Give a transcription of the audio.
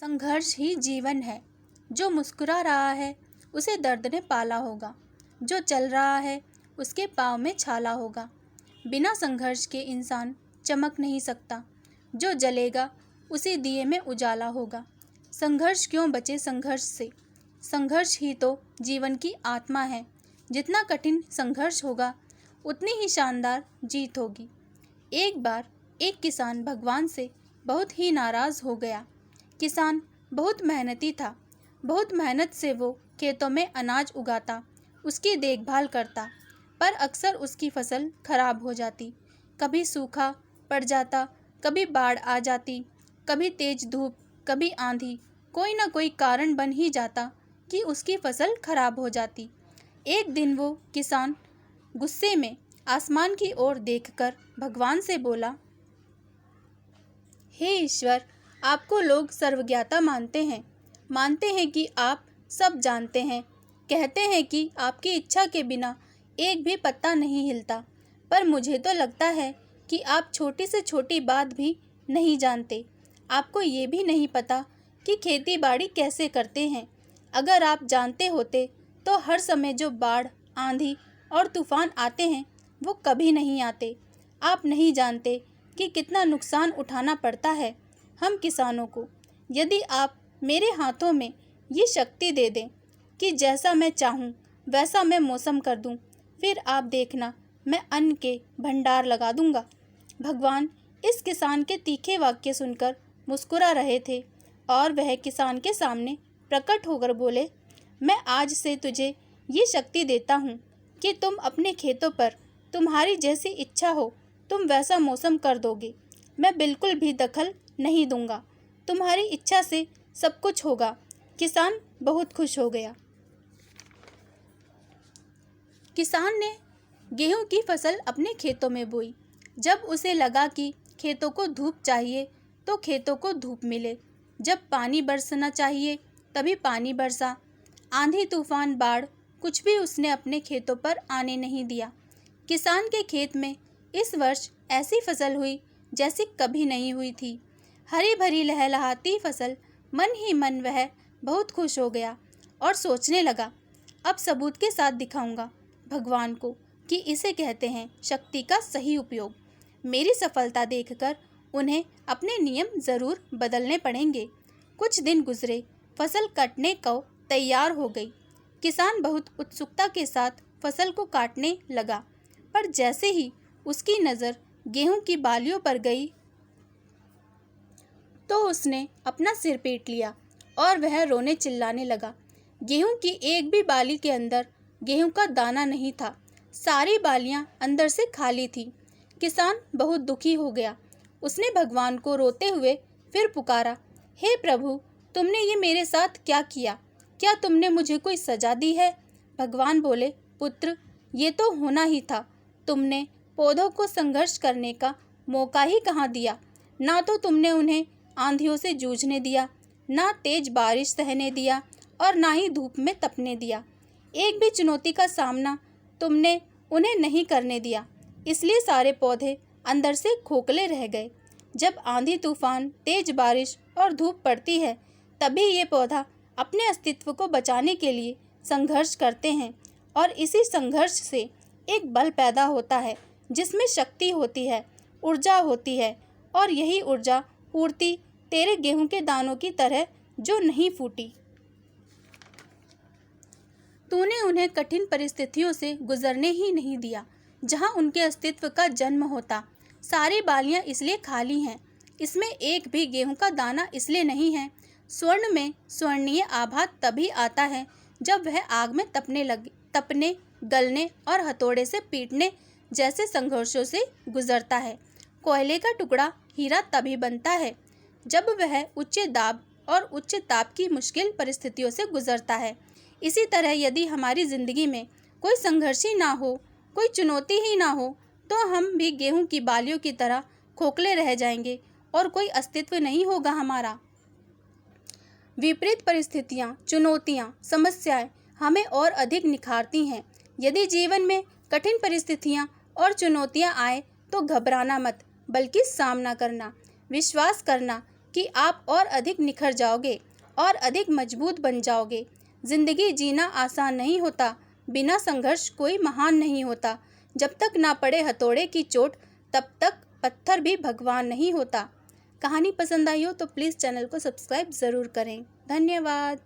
संघर्ष ही जीवन है। जो मुस्कुरा रहा है उसे दर्द ने पाला होगा। जो चल रहा है उसके पाँव में छाला होगा। बिना संघर्ष के इंसान चमक नहीं सकता। जो जलेगा उसी दिए में उजाला होगा। संघर्ष क्यों बचे संघर्ष से? संघर्ष ही तो जीवन की आत्मा है। जितना कठिन संघर्ष होगा उतनी ही शानदार जीत होगी। एक बार एक किसान भगवान से बहुत ही नाराज़ हो गया। किसान बहुत मेहनती था। बहुत मेहनत से वो खेतों में अनाज उगाता, उसकी देखभाल करता, पर अक्सर उसकी फसल खराब हो जाती। कभी सूखा पड़ जाता, कभी बाढ़ आ जाती, कभी तेज धूप, कभी आंधी। कोई ना कोई कारण बन ही जाता कि उसकी फसल खराब हो जाती। एक दिन वो किसान गुस्से में आसमान की ओर देखकर भगवान से बोला, हे ईश्वर, आपको लोग सर्वज्ञाता मानते हैं कि आप सब जानते हैं। कहते हैं कि आपकी इच्छा के बिना एक भी पत्ता नहीं हिलता। पर मुझे तो लगता है कि आप छोटी से छोटी बात भी नहीं जानते। आपको ये भी नहीं पता कि खेती बाड़ी कैसे करते हैं। अगर आप जानते होते तो हर समय जो बाढ़, आंधी और तूफान आते हैं वो कभी नहीं आते। आप नहीं जानते कि कितना नुकसान उठाना पड़ता है हम किसानों को। यदि आप मेरे हाथों में ये शक्ति दे दें कि जैसा मैं चाहूँ वैसा मैं मौसम कर दूँ, फिर आप देखना मैं अन्न के भंडार लगा दूँगा। भगवान इस किसान के तीखे वाक्य सुनकर मुस्कुरा रहे थे और वह किसान के सामने प्रकट होकर बोले, मैं आज से तुझे ये शक्ति देता हूँ कि तुम अपने खेतों पर तुम्हारी जैसी इच्छा हो तुम वैसा मौसम कर दोगे। मैं बिल्कुल भी दखल नहीं दूंगा। तुम्हारी इच्छा से सब कुछ होगा। किसान बहुत खुश हो गया। किसान ने गेहूं की फसल अपने खेतों में बोई। जब उसे लगा कि खेतों को धूप चाहिए तो खेतों को धूप मिले। जब पानी बरसना चाहिए तभी पानी बरसा। आंधी, तूफान, बाढ़ कुछ भी उसने अपने खेतों पर आने नहीं दिया। किसान के खेत में इस वर्ष ऐसी फसल हुई जैसी कभी नहीं हुई थी। हरी भरी लहलहाती फसल। मन ही मन वह बहुत खुश हो गया और सोचने लगा, अब सबूत के साथ दिखाऊंगा भगवान को कि इसे कहते हैं शक्ति का सही उपयोग। मेरी सफलता देखकर उन्हें अपने नियम ज़रूर बदलने पड़ेंगे। कुछ दिन गुजरे, फसल कटने को तैयार हो गई। किसान बहुत उत्सुकता के साथ फसल को काटने लगा, पर जैसे ही उसकी नज़र गेहूं की बालियों पर गई तो उसने अपना सिर पीट लिया और वह रोने चिल्लाने लगा। गेहूं की एक भी बाली के अंदर गेहूं का दाना नहीं था। सारी बालियां अंदर से खाली थी। किसान बहुत दुखी हो गया। उसने भगवान को रोते हुए फिर पुकारा, हे प्रभु, तुमने ये मेरे साथ क्या किया? क्या तुमने मुझे कोई सजा दी है? भगवान बोले, पुत्र, ये तो होना ही था। तुमने पौधों को संघर्ष करने का मौका ही कहाँ दिया। ना तो तुमने उन्हें आंधियों से जूझने दिया, ना तेज बारिश सहने दिया और ना ही धूप में तपने दिया। एक भी चुनौती का सामना तुमने उन्हें नहीं करने दिया। इसलिए सारे पौधे अंदर से खोखले रह गए। जब आंधी, तूफान, तेज बारिश और धूप पड़ती है तभी ये पौधा अपने अस्तित्व को बचाने के लिए संघर्ष करते हैं और इसी संघर्ष से एक बल पैदा होता है जिसमें शक्ति होती है, ऊर्जा होती है। और यही ऊर्जा पूर्ति तेरे गेहूं के दानों की तरह जो नहीं फूटी। तूने उन्हें कठिन परिस्थितियों से गुजरने ही नहीं दिया जहां उनके अस्तित्व का जन्म होता। सारी बालियां इसलिए खाली हैं। इसमें एक भी गेहूं का दाना इसलिए नहीं है। स्वर्ण में स्वर्णीय आभा तभी आता है जब वह आग में तपने, गलने और हथौड़े से पीटने जैसे संघर्षों से गुजरता है। कोयले का टुकड़ा हीरा तभी बनता है जब वह उच्च दाब और उच्च ताप की मुश्किल परिस्थितियों से गुजरता है। इसी तरह यदि हमारी ज़िंदगी में कोई संघर्ष ही ना हो, कोई चुनौती ही ना हो, तो हम भी गेहूं की बालियों की तरह खोखले रह जाएंगे और कोई अस्तित्व नहीं होगा हमारा। विपरीत परिस्थितियाँ, चुनौतियाँ, समस्याएं हमें और अधिक निखारती हैं। यदि जीवन में कठिन परिस्थितियाँ और चुनौतियाँ आए तो घबराना मत, बल्कि सामना करना, विश्वास करना कि आप और अधिक निखर जाओगे और अधिक मजबूत बन जाओगे। ज़िंदगी जीना आसान नहीं होता, बिना संघर्ष कोई महान नहीं होता। जब तक ना पड़े हथौड़े की चोट, तब तक पत्थर भी भगवान नहीं होता। कहानी पसंद आई हो तो प्लीज़ चैनल को सब्सक्राइब ज़रूर करें। धन्यवाद।